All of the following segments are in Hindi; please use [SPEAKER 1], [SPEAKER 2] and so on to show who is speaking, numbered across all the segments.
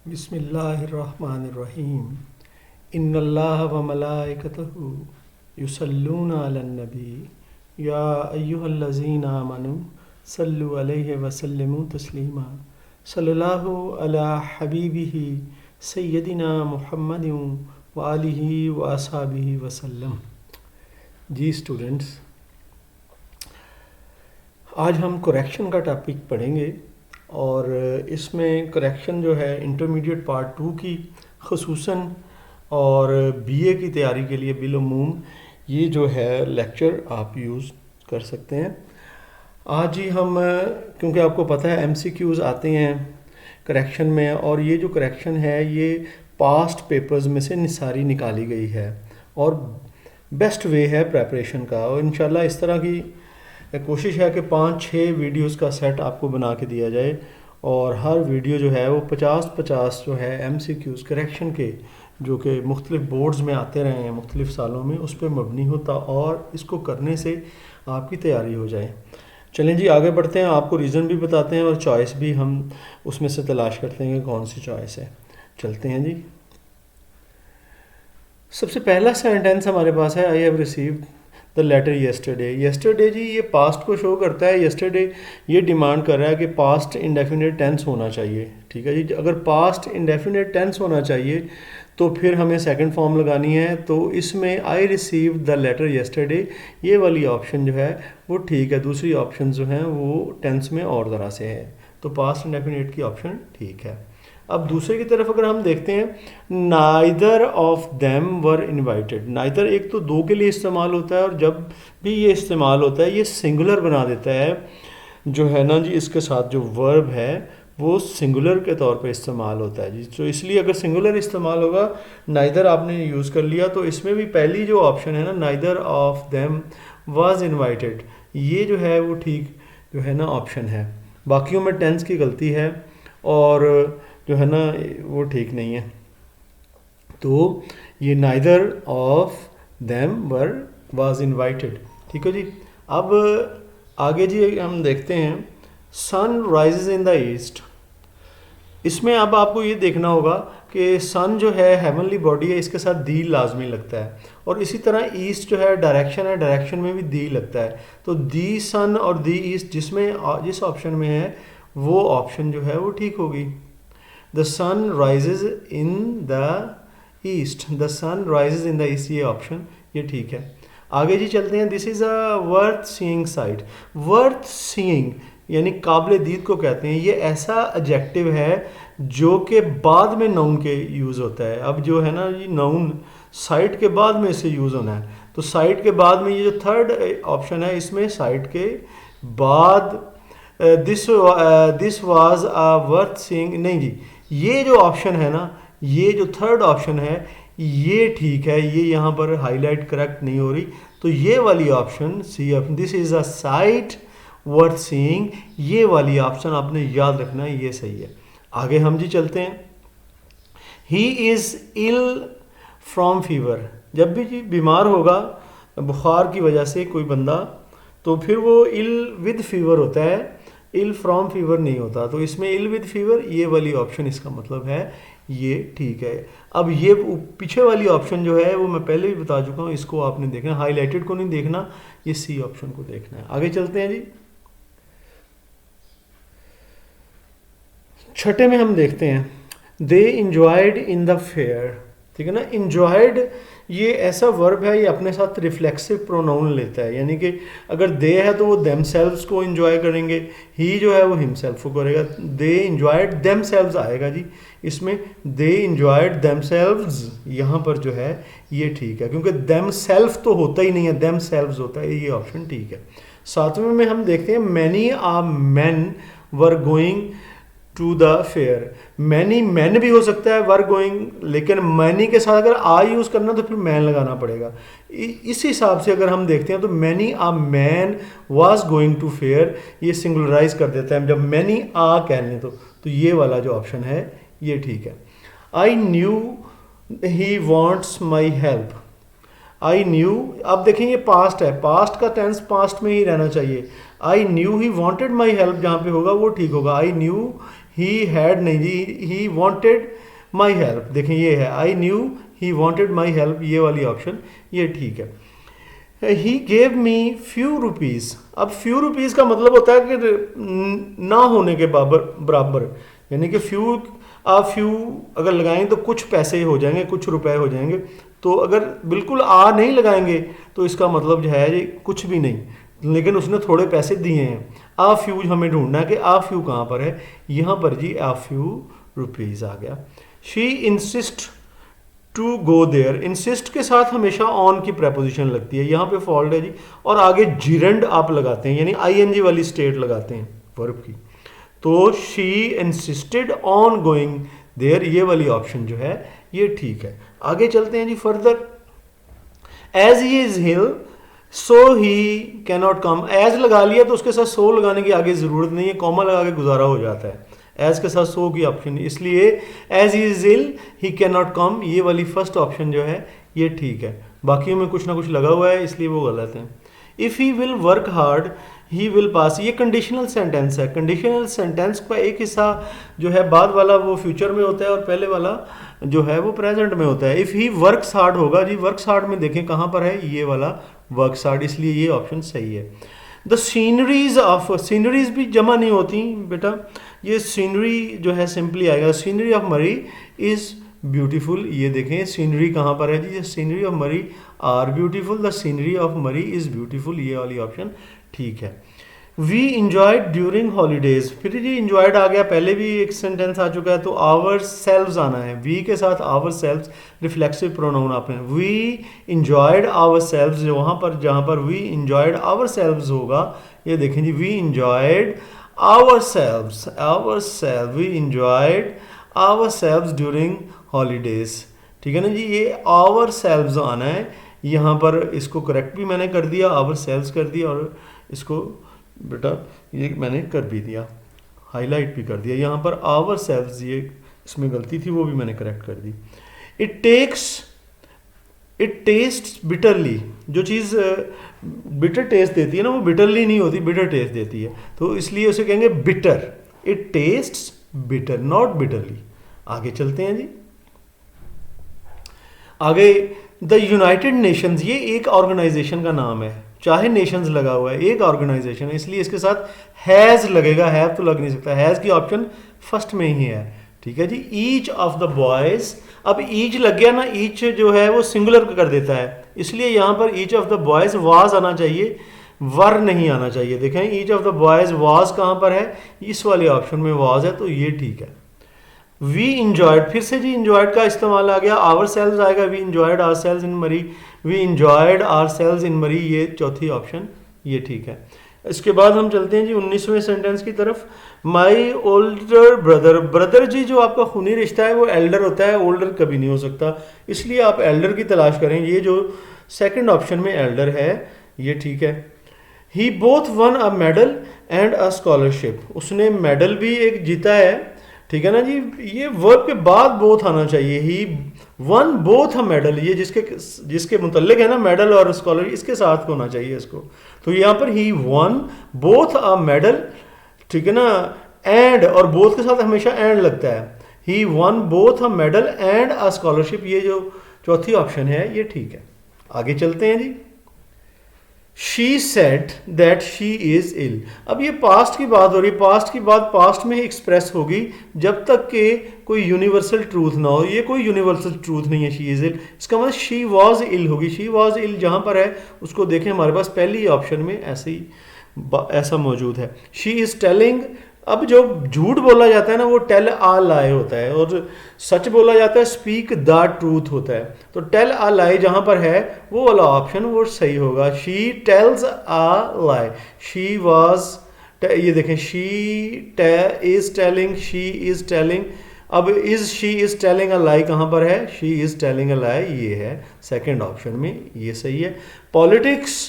[SPEAKER 1] बिस्मिल्लाहिर्रहमानिर्रहीम। इन्नल्लाह व मलाइकतहु युसल्लूना अलन नबी या अय्युहल्लज़ीना आमनू सल्लु अलैहि व सल्लिमू तस्लीमा। सल्लल्लाहु अला हबीबिही सय्यदिना मुहम्मदिन व आलिही व अस्हाबिही वसल्लम। जी स्टूडेंट्स, आज हम करेक्शन का टॉपिक पढ़ेंगे और इसमें करेक्शन जो है इंटरमीडिएट पार्ट 2 की ख़ुसूसन और बीए की तैयारी के लिए बिलअमूम ये जो है लेक्चर आप यूज़ कर सकते हैं। आज ही हम, क्योंकि आपको पता है एमसीक्यूज़ आते हैं करेक्शन में, और ये जो करेक्शन है ये पास्ट पेपर्स में से सारी निकाली गई है और बेस्ट वे है प्रेपरेशन का। और इंशाल्लाह इस तरह की कोशिश है कि 5-6 वीडियोस का सेट आपको बना के दिया जाए और हर वीडियो जो है वो 50-50 जो है एमसीक्यूज़ करेक्शन के, जो कि मुख्तलिफ बोर्ड्स में आते रहे हैं मुख्तलिफ सालों में, उस पर मबनी होता और इसको करने से आपकी तैयारी हो जाए। चलें जी आगे बढ़ते हैं, आपको रीज़न भी बताते हैं और चॉइस भी हम उसमें से तलाश करते हैं कि कौन सी चॉइस है। चलते हैं जी। सबसे पहला सेंटेंस हमारे पास है, I have received the letter yesterday. Yesterday जी ये पास्ट को शो करता है। येस्टरडे ये डिमांड कर रहा है कि पास्ट इंडेफिनिट टेंस होना चाहिए। ठीक है जी, अगर पास्ट इंडेफिनिट टेंस होना चाहिए तो फिर हमें सेकंड फॉर्म लगानी है। तो इसमें I receive the letter yesterday ये वाली ऑप्शन जो है वो ठीक है, दूसरी ऑप्शन जो हैं वो टेंस में और तरह से है, तो पास्ट इंडेफिनिट की ऑप्शन ठीक है। अब दूसरे की तरफ अगर हम देखते हैं, neither of them were invited. Neither एक तो दो के लिए इस्तेमाल होता है और जब भी ये इस्तेमाल होता है ये सिंगुलर बना देता है जो है ना जी, इसके साथ जो वर्ब है वो सिंगुलर के तौर पे इस्तेमाल होता है जी। तो इसलिए अगर सिंगुलर इस्तेमाल होगा, नाइदर आपने यूज़ कर लिया, तो इसमें भी पहली जो ऑप्शन है ना, neither of them was invited, ये जो है वो ठीक जो है ना ऑप्शन है। बाकियों में टेंस की गलती है और जो है ना वो ठीक नहीं है। तो ये neither of them were was invited, ठीक है जी। अब आगे जी हम देखते हैं, sun rises in the east. इसमें अब आपको ये देखना होगा कि सन जो है हेवनली बॉडी है, इसके साथ दी लाजमी लगता है, और इसी तरह ईस्ट जो है डायरेक्शन में भी दी लगता है। तो दी सन और दी ईस्ट जिस ऑप्शन में है वो ऑप्शन जो है वो ठीक होगी। The sun rises in the east, the sun rises in the east, ये ऑप्शन ये ठीक है। आगे जी चलते हैं, this is a worth seeing site. Worth seeing यानी काबिल दीद को कहते हैं। ये ऐसा एडजेक्टिव है जो कि बाद में नाउन के यूज़ होता है। अब जो है ना ये नाउन साइट के बाद में इसे यूज़ होना है, तो साइट के बाद में ये जो थर्ड ऑप्शन है इसमें साइट के बाद this was a worth seeing, नहीं जी, ये जो ऑप्शन है ना, ये जो थर्ड ऑप्शन है ये ठीक है, ये यहाँ पर हाईलाइट करेक्ट नहीं हो रही, तो ये वाली option C option, this is a site worth seeing, ये वाली ऑप्शन आपने याद रखना है, ये सही है। आगे हम जी चलते हैं, he is ill from fever. जब भी जी बीमार होगा बुखार की वजह से कोई बंदा, तो फिर वो इल विद फीवर होता है, इल फ्रॉम फीवर नहीं होता। तो इसमें इल विद फीवर ये वाली ऑप्शन इसका मतलब है ये ठीक है। अब ये पीछे वाली ऑप्शन जो है वो मैं पहले भी बता चुका हूँ, इसको आपने देखना, हाईलाइटेड को नहीं देखना, ये सी ऑप्शन को देखना है। आगे चलते हैं जी, छठे में हम देखते हैं, दे इंजॉयड इन द फेयर। ठीक है ना, इंजॉयड ये ऐसा वर्ब है, ये अपने साथ रिफ्लेक्सिव प्रोनाउन लेता है, यानी कि अगर दे है तो वो देमसेल्व्स को इंजॉय करेंगे, ही जो है वो हिमसेल्फ को करेगा। दे इंजॉयड देमसेल्व्स आएगा जी इसमें, दे इंजॉयड देमसेल्व्स यहाँ पर जो है ये ठीक है, क्योंकि देमसेल्फ तो होता ही नहीं है, देमसेल्व्स होता है, ये ऑप्शन ठीक है। सातवें में हम देखते हैं, many a man were going to the fair. Many man भी हो सकता है वर गोइंग, लेकिन मैनी के साथ अगर आ यूज़ करना तो फिर मैन लगाना पड़ेगा। इस हिसाब से अगर हम देखते हैं तो many a man was going to fair, ये सिंगुलराइज कर देता है जब मैनी आ कह लें तो ये वाला जो ऑप्शन है ये ठीक है। I knew he wants my help. I knew, अब देखें ये पास्ट है, पास्ट का टेंस पास्ट में ही रहना चाहिए। I knew he wanted my help जहाँ पे होगा वो ठीक होगा। आई न्यू ही हैड नहीं जी, ही वॉन्टेड माई हेल्प, देखें ये है I knew he wanted my help, ये वाली ऑप्शन ये ठीक है। He gave me few rupees, अब फ्यू रुपीज़ का मतलब होता है कि ना होने के बराबर, यानी कि फ्यू आप फ्यू अगर लगाएंगे तो कुछ पैसे हो जाएंगे, कुछ रुपए हो जाएंगे। तो अगर बिल्कुल आ नहीं लगाएंगे तो इसका मतलब जो है ये कुछ भी नहीं, लेकिन उसने थोड़े पैसे दिए हैं। आ फ्यू हमें ढूंढना है कि आ फ्यू कहाँ पर है, यहाँ पर जी आ फ्यू रुपीज़ आ गया। She insist to go there, insist के साथ हमेशा ऑन की प्रेपोजिशन लगती है, यहाँ पे फॉल्ट है जी, और आगे जिरंड आप लगाते हैं यानी आईएनजी वाली स्टेट लगाते हैं वर्ब की। तो she insisted on going there, ये वाली ऑप्शन जो है ये ठीक है। आगे चलते हैं जी further. As he is ill so he cannot come, as लगा लिया तो उसके साथ सो लगाने की आगे ज़रूरत नहीं है, कॉमा लगा के गुजारा हो जाता है। एज के साथ सो की ऑप्शन, इसलिए as he is ill he can not come, ये वाली फर्स्ट ऑप्शन जो है ये ठीक है। बाकी में कुछ ना कुछ लगा हुआ है इसलिए वो गलत है। If he will work hard he will pass, ये कंडीशनल सेंटेंस है। कंडीशनल सेंटेंस का एक हिस्सा जो है बाद वाला वो फ्यूचर में होता है और पहले वाला जो है वो प्रेजेंट में होता है। इफ़ ही वर्क्स हार्ड होगा जी, वर्क्स हार्ड में देखें कहाँ पर है, ये वाला वर्क्स हार्ड, इसलिए ये ऑप्शन सही है। द सीनरीज ऑफ, सीनरीज भी जमा नहीं होती बेटा, ये सीनरी जो है सिंपली आएगा। Scenery of Murree is beautiful, ये देखें सीनरी कहाँ पर है जी, scenery of Murree are beautiful, the scenery of Murree is beautiful, ये वाली ऑप्शन ठीक है। वी इंजॉयड ड्यूरिंग हॉलीडेज, फिर जी इंजॉयड आ गया, पहले भी एक सेंटेंस आ चुका है, तो आवर सेल्व्स आना है। वी के साथ आवर सेल्व्स रिफ्लेक्सिव प्रोनाउन आपने, वी इंजॉयड आवर सेल्व्स, वहाँ पर जहाँ पर वी इंजॉयड आवर सेल्व्स होगा, ये देखें जी we enjoyed ourselves, we enjoyed ourselves during holidays, ठीक है ना जी। ये ourselves आना है, यहाँ पर इसको करेक्ट भी मैंने कर दिया, ourselves कर दिया, और इसको बेटा ये मैंने कर भी दिया, हाईलाइट भी कर दिया। यहाँ पर ourselves ये इसमें गलती थी, वो भी मैंने करेक्ट कर दी। इट टेस्ट बिटरली, जो चीज़ बिटर टेस्ट देती है ना वो बिटरली नहीं होती, बिटर टेस्ट देती है, तो इसलिए उसे कहेंगे bitter. It taste bitter, not bitterly. आगे चलते हैं जी। आगे द यूनाइटेड नेशंस, ये एक ऑर्गेनाइजेशन का नाम है, चाहे नेशंस लगा हुआ है, एक ऑर्गेनाइजेशन है, इसलिए इसके साथ हैज़ लगेगा, हैव तो लग नहीं सकता। हैज़ की ऑप्शन फर्स्ट में ही है, ठीक है जी। ईच ऑफ द बॉयज़, अब ईच लग गया ना, ईच जो है वो सिंगुलर कर देता है, इसलिए यहाँ पर each of the boys was आना चाहिए, वर नहीं आना चाहिए। देखें each of the boys was कहाँ पर है, इस वाले ऑप्शन में वाज है, तो ये ठीक है। वी इंजॉयड, फिर से जी इंजॉयड का इस्तेमाल आ गया, आवर सेल्व्स आएगा, वी इंजॉयड आवर सेल्व्स इन मरी, वी इंजॉयड आवर सेल्व्स इन मरी, ये चौथी ऑप्शन ये ठीक है। इसके बाद हम चलते हैं जी 19वें सेंटेंस की तरफ। माई ओल्डर ब्रदर, ब्रदर जी जो आपका खूनी रिश्ता है वो एल्डर होता है, ओल्डर कभी नहीं हो सकता, इसलिए आप एल्डर की तलाश करें। ये जो सेकंड ऑप्शन में एल्डर है ये ठीक है। He both won a medal and a scholarship, उसने मेडल भी एक जीता है, ठीक है ना जी। ये वर्ब के बाद बोथ आना चाहिए, ही वन बोथ अ मेडल, ये जिसके मुतल्लिक है ना मेडल और स्कॉलर, इसके साथ होना चाहिए इसको। तो यहाँ पर ही वन बोथ अ मेडल, ठीक है ना, एंड और बोथ के साथ हमेशा एंड लगता है। He won both a medal and a scholarship, ये जो चौथी ऑप्शन है ये ठीक है। आगे चलते हैं जी। She said that she is ill, अब ये पास्ट की बात हो रही है, पास्ट की बात पास्ट में ही एक्सप्रेस होगी जब तक कि कोई यूनिवर्सल ट्रूथ ना हो। ये कोई यूनिवर्सल ट्रूथ नहीं है, शी इज इल, इसका मतलब शी वॉज इल होगी। शी वॉज इल जहाँ पर है उसको देखें, हमारे पास पहली ऑप्शन में ऐसा मौजूद है। शी इज टेलिंग, अब जो झूठ बोला जाता है ना वो टेल आ लाई होता है, और सच बोला जाता है स्पीक द ट्रूथ होता है। तो टेल आ लाई जहाँ पर है वो वाला ऑप्शन वो सही होगा। She tells a lie, she was, ये देखें she is telling, she is telling, अब is she is telling a lie कहाँ पर है, she is telling a lie, ये है सेकेंड ऑप्शन में, ये सही है। पॉलिटिक्स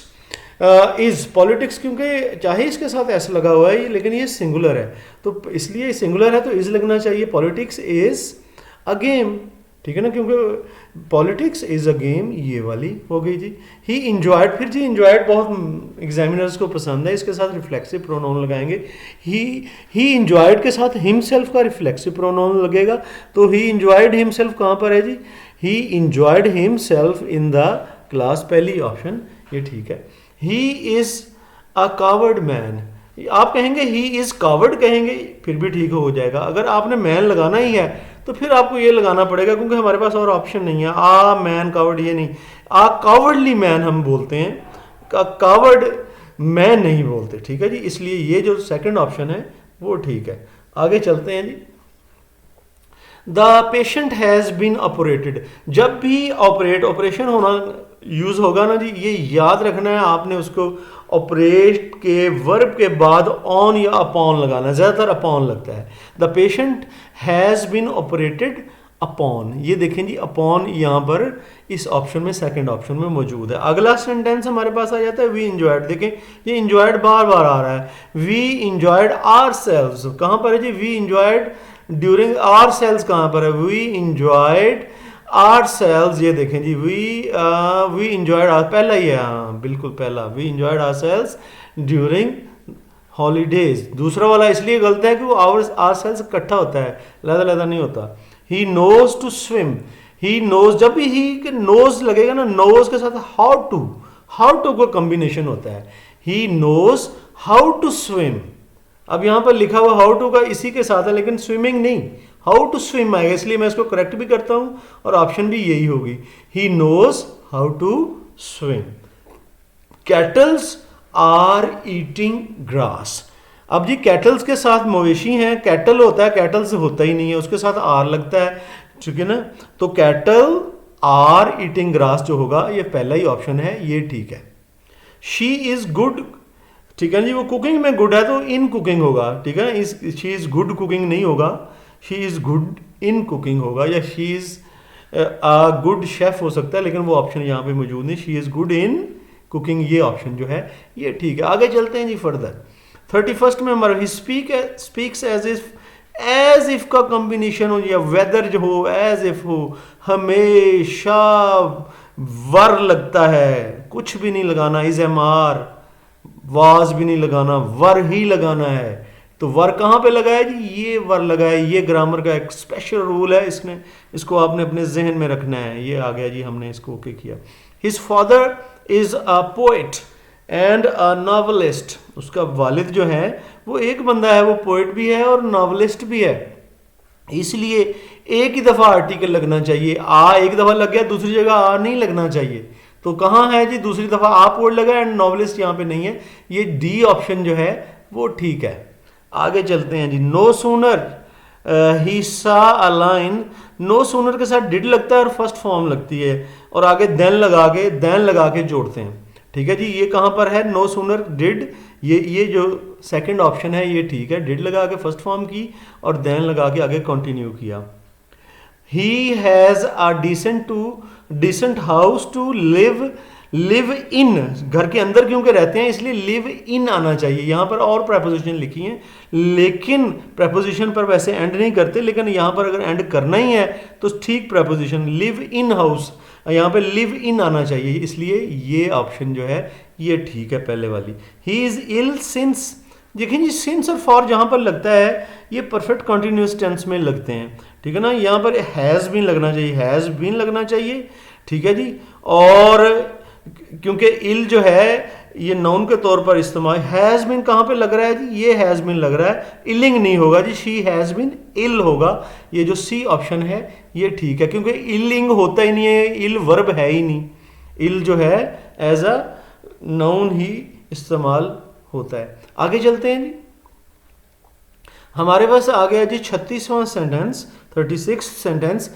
[SPEAKER 1] इज, पॉलिटिक्स क्योंकि चाहे इसके साथ ऐसा लगा हुआ है लेकिन ये सिंगुलर है, तो इसलिए सिंगुलर है तो इज लगना चाहिए। पॉलिटिक्स इज अ गेम, ठीक है ना, क्योंकि पॉलिटिक्स इज़ अ गेम, ये वाली हो गई जी। ही इंजॉयड, फिर जी इंजॉयड बहुत एग्जामिनर्स को पसंद है, इसके साथ रिफ्लेक्सिव प्रोनाउन लगाएंगे। ही इंजॉयड के साथ हिमसेल्फ का रिफ्लेक्सिव प्रोनाउन लगेगा, तो ही इंजॉयड हिमसेल्फ कहाँ पर है जी? He enjoyed himself in the class, पहली ऑप्शन ये ठीक है। He is a coward man, आप कहेंगे ही इज़ कावर्ड कहेंगे फिर भी ठीक हो जाएगा। अगर आपने मैन लगाना ही है तो फिर आपको ये लगाना पड़ेगा, क्योंकि हमारे पास और ऑप्शन नहीं है। आ मैन कावर्ड ये नहीं, आ कावर्डली मैन हम बोलते हैं, कावर्ड मैन नहीं बोलते, ठीक है जी। इसलिए ये जो सेकंड ऑप्शन है वो ठीक है। आगे चलते हैं जी। The patient has been operated, जब भी ऑपरेशन होना यूज़ होगा ना जी, ये याद रखना है आपने, उसको ऑपरेट के वर्ब के बाद ऑन या अपॉन लगाना है, ज़्यादातर अपॉन लगता है। The patient has been operated upon, ये देखें जी अपॉन यहाँ पर इस ऑप्शन में, सेकंड ऑप्शन में मौजूद है। अगला सेंटेंस हमारे पास आ जाता है वी इंजॉयड, देखें ये इंजॉयड बार बार आ रहा है। वी इंजॉयड आवर सेल्व्स, कहाँ पर है जी? We enjoyed during ourselves कहाँ पर है? वी इंजॉयड आर सेल्स, ये देखें जी वी इंजॉयड, पहला ही है, हाँ बिल्कुल पहला, we enjoyed our sales during holidays. दूसरा वाला इसलिए गलत है कि वो आर सेल्स इकट्ठा होता है, लहदा नहीं होता। He knows to swim, he knows, जब भी ही नोज लगेगा ना, नोज के साथ हाउ टू का कॉम्बिनेशन होता है। He knows how to swim, अब यहां पर लिखा हुआ हाउ टू का इसी के साथ है, लेकिन स्विमिंग नहीं, हाउ टू स्विम आएगा, इसलिए मैं इसको करेक्ट भी करता हूं और ऑप्शन भी यही होगी। He knows how to swim. Cattles are eating grass, अब जी कैटल्स के साथ मवेशी हैं, कैटल होता है, कैटल्स होता ही नहीं है, उसके साथ आर लगता है, ठीक है ना। तो कैटल आर ईटिंग ग्रास जो होगा ये पहला ही ऑप्शन है, ये ठीक है। शी इज गुड, ठीक है जी, वो कुकिंग में गुड है तो इन कुकिंग होगा, ठीक है ना। शी इज गुड कुकिंग नहीं होगा, she is good in cooking होगा, या she is a good chef हो सकता है, लेकिन वो ऑप्शन यहाँ पे मौजूद नहीं। She is good in cooking, ये ऑप्शन जो है ये ठीक है। आगे चलते हैं जी फर्दर। 31 में हमारा ही स्पीक्स एज इफ का कॉम्बिनेशन हो, या वेदर जो हो एज इफ हो, हमेशा वर लगता है, कुछ भी नहीं लगाना, इज एम आर, वाज भी नहीं लगाना, वर ही लगाना है। तो वर कहाँ पे लगाया जी? ये वर लगाया, ये ग्रामर का एक स्पेशल रूल है, इसको आपने अपने जहन में रखना है। ये आ गया जी, हमने इसको ओके किया। His father is a poet and a novelist, उसका वालिद जो है वो एक बंदा है, वो पोएट भी है और नॉवलिस्ट भी है, इसलिए एक ही दफ़ा आर्टिकल लगना चाहिए। आ एक दफ़ा लग गया, दूसरी जगह आ नहीं लगना चाहिए। तो कहाँ है जी दूसरी दफ़ा आ पोएट लगा एंड नॉवलिस्ट यहाँ पे नहीं है, ये डी ऑप्शन जो है वो ठीक है। आगे चलते हैं जी। नो सूनर ही सा अ लाइन, नो सूनर के साथ डिड लगता है और फर्स्ट फॉर्म लगती है, और आगे देन लगा के जोड़ते हैं, ठीक है जी। ये कहाँ पर है? नो सूनर डिड, ये जो सेकंड ऑप्शन है ये ठीक है, डिड लगा के फर्स्ट फॉर्म की और देन लगा के आगे कंटिन्यू किया। He has a decent house to live in, घर के अंदर क्योंकि रहते हैं इसलिए लिव इन आना चाहिए। यहाँ पर और प्रेपोजिशन लिखी हैं, लेकिन प्रेपोजिशन पर वैसे एंड नहीं करते, लेकिन यहाँ पर अगर एंड करना ही है तो ठीक प्रेपोजिशन, लिव इन हाउस, यहाँ पे लिव इन आना चाहिए, इसलिए ये ऑप्शन जो है ये ठीक है पहले वाली। ही इज इल सिंस, देखिए जी सिंस और फॉर जहाँ पर लगता है ये परफेक्ट कॉन्टिन्यूस टेंस में लगते हैं, ठीक है ना। यहाँ पर हैज़ बीन लगना चाहिए, हैज़ बीन लगना चाहिए, ठीक है जी। और क्योंकि इल जो है ये नाउन के तौर पर इस्तेमाल, हैज़ बीन कहाँ पे लग रहा है जी? ये हैज़ बीन लग रहा है, इलिंग नहीं होगा जी, शी हैज़ बीन इल होगा। ये जो सी ऑप्शन है ये ठीक है, क्योंकि इलिंग होता ही नहीं है, इल वर्ब है ही नहीं, इल जो है एज अ नाउन ही इस्तेमाल होता है। आगे चलते हैं जी। हमारे पास आ गया जी 36वां सेंटेंस, 36 सेंटेंस।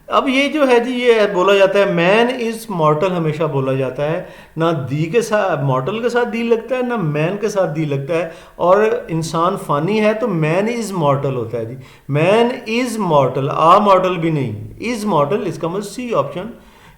[SPEAKER 1] अब ये जो है जी ये बोला जाता है मैन इज मॉर्टल, हमेशा बोला जाता है, ना दी के साथ मॉर्टल के साथ दी लगता है, ना मैन के साथ दी लगता है, और इंसान फानी है तो मैन इज मॉर्टल होता है जी। मैन इज मॉर्टल, आ मॉर्टल भी नहीं, इज मॉर्टल, इसका मतलब सी ऑप्शन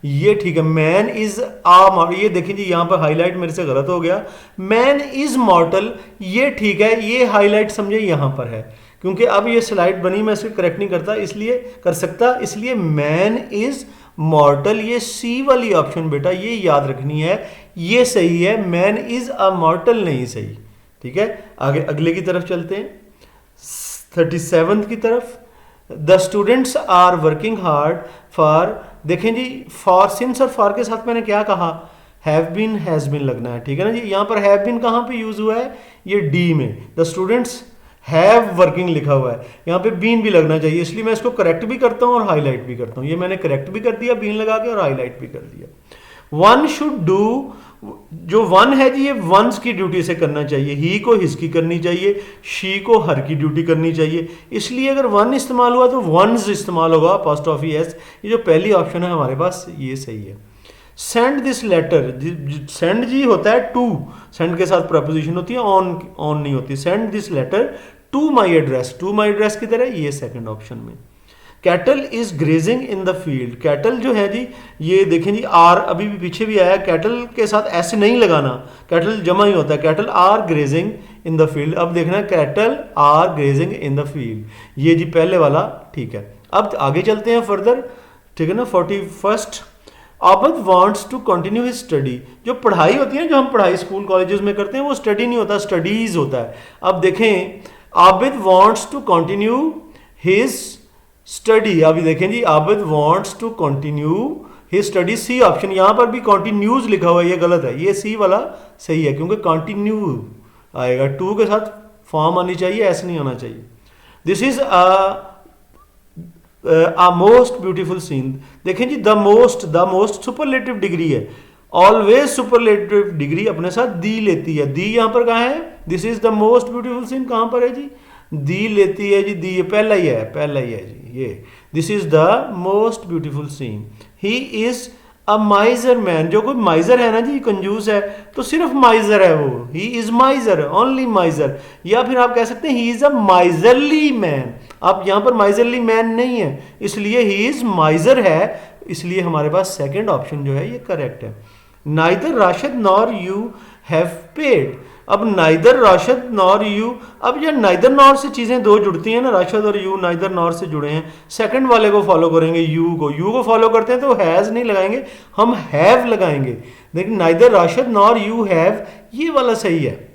[SPEAKER 1] ये ठीक है। मैन इज आ मॉर्टल, ये देखिए जी यहाँ पर हाईलाइट मेरे से गलत हो गया, मैन इज मॉर्टल ये ठीक है, ये हाईलाइट समझे यहाँ पर है, क्योंकि अब ये स्लाइड बनी, मैं इसको करेक्ट नहीं करता इसलिए कर सकता, इसलिए मैन इज मॉर्टल, ये सी वाली ऑप्शन बेटा ये याद रखनी है, ये सही है, मैन इज अ मॉर्टल नहीं सही। ठीक है, आगे अगले की तरफ चलते हैं, 37 की तरफ। The students are working hard for, देखें जी फॉर, सिंस और फॉर के साथ मैंने क्या कहा, हैव बीन हैज बीन लगना है। ठीक है ना जी, यहां पर हैव बीन कहां पे यूज हुआ है, ये डी में, द स्टूडेंट्स हैव वर्किंग लिखा हुआ है, यहाँ पे बीन भी लगना चाहिए, इसलिए मैं इसको करेक्ट भी करता हूँ और हाईलाइट भी करता हूँ। ये मैंने करेक्ट भी कर दिया बीन लगा के और हाईलाइट भी कर दिया। वन शुड डू, जो वन है जी ये वंस की ड्यूटी से करना चाहिए, ही को हिज की करनी चाहिए, शी को हर की ड्यूटी करनी चाहिए, इसलिए अगर वन इस्तेमाल हुआ तो वंस इस्तेमाल होगा अपॉस्ट्रोफी एस। ये जो पहली ऑप्शन है हमारे पास ये सही है। सेंड दिस लेटर, सेंड जी होता है टू, सेंड के साथ प्रपोजिशन होती है, ऑन नहीं होती। Send this letter to my address, to my address की तरह, ये सेकंड ऑप्शन में। Cattle is grazing in the field, cattle जो है जी ये देखें जी आर अभी भी पीछे भी आया, कैटल के साथ ऐसे नहीं लगाना, कैटल जमा ही होता है, cattle are grazing in the field. अब देखना cattle are grazing in the field, ये जी पहले वाला ठीक है। अब आगे चलते हैं फर्दर, ठीक है ना। 41 Abid wants to continue his study, जो पढ़ाई होती है, जो हम पढ़ाई स्कूल कॉलेजेस में करते हैं वो स्टडी नहीं होता, स्टडीज होता है। अब देखें Abid wants to continue his study, अभी देखें जी Abid wants to continue his study, C option, यहां पर भी कंटिन्यूज लिखा हुआ है, ये गलत है, ये सी वाला सही है क्योंकि कंटिन्यू आएगा, टू के साथ फॉर्म आनी चाहिए, ऐसे नहीं होना चाहिए। This is a most beautiful scene, देखें जी द मोस्ट सुपरलेटिव डिग्री है, ऑलवेज सुपरलेटिव डिग्री अपने साथ दी लेती है, दी यहां पर कहां है, this is the most beautiful scene कहां पर है जी, दी लेती है जी, दी ये पहला ही है जी, ये this is the most beautiful scene. He is a miser man, जो कोई माइजर है ना जी कंजूस है तो सिर्फ माइजर है वो, ही इज माइजर, ओनली माइजर, या फिर आप कह सकते हैं ही इज अ माइजरली मैन, आप यहां पर माइजरली मैन नहीं है इसलिए ही इज माइजर है, इसलिए हमारे पास सेकंड ऑप्शन जो है ये करेक्ट है। Neither Rashid nor you have paid, अब नाइदर राशिद नॉर यू, अब ये नाइदर नॉर से चीजें दो जुड़ती हैं ना, राशिद और यू नाइदर नॉर से जुड़े हैं, सेकंड वाले को फॉलो करेंगे, यू को फॉलो करते हैं तो हैज नहीं लगाएंगे, हम हैव लगाएंगे। लेकिन neither Rashid nor you have ये वाला सही है।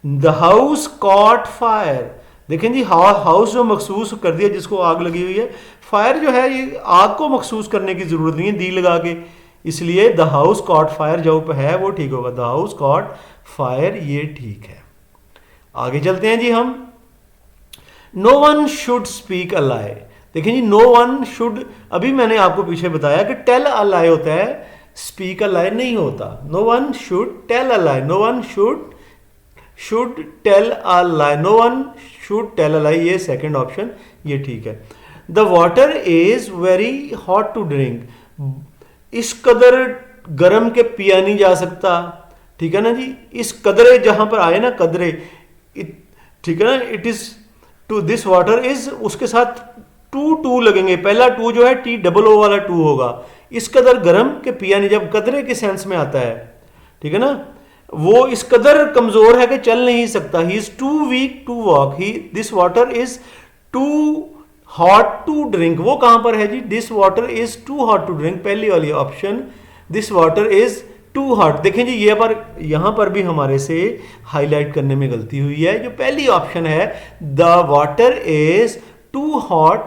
[SPEAKER 1] द हाउस कॉट फायर, देखें जी हाउस जो मखसूस कर दिया जिसको आग लगी हुई है, फायर जो है ये आग को मखसूस करने की जरूरत नहीं है दी लगा के, इसलिए द हाउस कॉट फायर जो है वो ठीक होगा, द हाउस कॉट फायर ये ठीक है। आगे चलते हैं जी हम, no one should speak a lie, देखें जी नो वन शुड, अभी मैंने आपको पीछे बताया कि टेल अ लाई होता है, स्पीक अ लाई नहीं होता, no one should tell a lie, no one should tell a lie, no one should tell a lie, ये सेकंड ऑप्शन ये ठीक है। The water is very hot to drink, इस कदर गर्म के पिया नहीं जा सकता, ठीक है ना जी, इस कदरे जहां पर आए ना कदरे, ठीक है ना, it is too this water is, उसके साथ टू लगेंगे, पहला टू जो है टी डबल ओ वाला टू होगा, इस कदर गर्म के पिया नहीं, जब कदरे के सेंस में आता है, ठीक है ना, वो इस कदर कमजोर है कि चल नहीं सकता, he is too weak to walk, he this water is too hot to drink, वो कहां पर है जी, this water is too hot to drink, पहली वाली option, this water is too hot, देखें जी ये पर यहां पर भी हमारे से हाईलाइट करने में गलती हुई है, जो पहली ऑप्शन है the water is too hot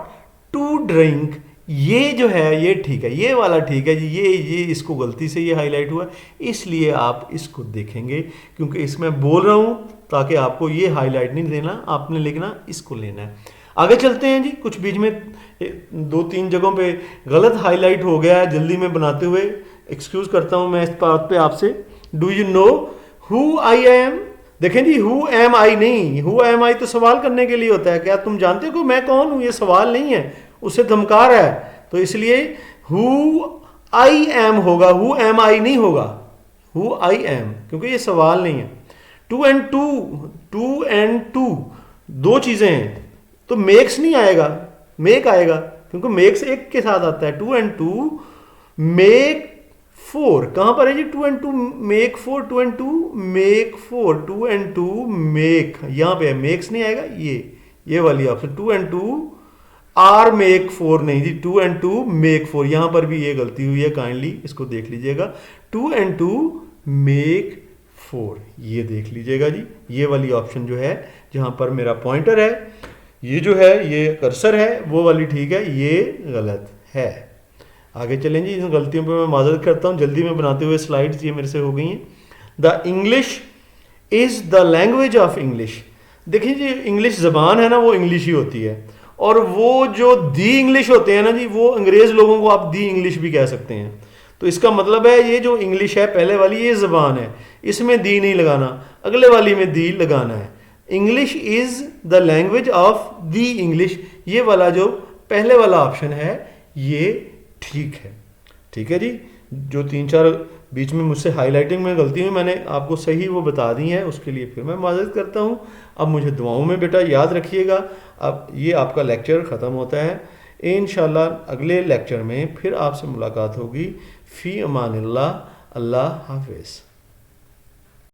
[SPEAKER 1] to drink, ये जो है ये ठीक है, ये वाला ठीक है जी, ये इसको गलती से ये हाईलाइट हुआ, इसलिए आप इसको देखेंगे क्योंकि इसमें बोल रहा हूं ताकि आपको ये हाईलाइट नहीं देना, आपने लिखना इसको लेना है। आगे चलते हैं जी, कुछ बीच में 2-3 जगहों पे गलत हाईलाइट हो गया है, जल्दी में बनाते हुए एक्सक्यूज करता हूं मैं इस बात पे आपसे। Do you know who I am, देखें जी हु एम आई नहीं, हु एम आई तो सवाल करने के लिए होता है, क्या तुम जानते हो कि मैं कौन हूं, ये सवाल नहीं है, उससे धमकार है, तो इसलिए हु आई एम होगा, हु एम आई नहीं होगा, हु आई एम, क्योंकि ये सवाल नहीं है। टू एंड टू दो चीजें हैं तो मेक्स नहीं आएगा, मेक आएगा, क्योंकि मेक्स एक के साथ आता है, 2 and 2 मेक 4, कहां पर है जी 2 and 2 make 4, 2 and 2 make 4, 2 and 2 make, यहां पे है, मेक्स नहीं आएगा, ये वाली ऑप्शन, 2 and 2 आर मेक 4 नहीं जी, 2 and 2 मेक 4, यहां पर भी ये गलती हुई है, काइंडली इसको देख लीजिएगा। 2 and 2 मेक 4, ये देख लीजिएगा जी, ये वाली ऑप्शन जो है जहां पर मेरा पॉइंटर है, ये जो है ये कर्सर है, वो वाली ठीक है, ये गलत है। आगे चलें जी, इन गलतियों पे मैं माजरत करता हूँ, जल्दी में बनाते हुए स्लाइड्स ये मेरे से हो गई हैं। The English is the language of English. देखिए जी, इंग्लिश ज़बान है ना, वो इंग्लिश ही होती है, और वो जो दी इंग्लिश होते हैं ना जी, वो अंग्रेज़ लोगों को आप दी इंग्लिश भी कह सकते हैं। तो इसका मतलब है ये जो इंग्लिश है पहले वाली, ये ज़बान है, इसमें दी नहीं लगाना, अगले वाली में दी लगाना है। English is the language of the English, ये वाला जो पहले वाला ऑप्शन है ये ठीक है। ठीक है जी, जो 3-4 बीच में मुझसे हाईलाइटिंग में गलती हुई, मैंने आपको सही वो बता दी है, उसके लिए फिर मैं माजरत करता हूँ। अब मुझे दुआओं में बेटा याद रखिएगा। अब ये आपका लेक्चर ख़त्म होता है, इंशाल्लाह अगले लेक्चर में फिर आपसे मुलाकात होगी। फ़ी अमानिल्लाह, अल्लाह हाफिज़।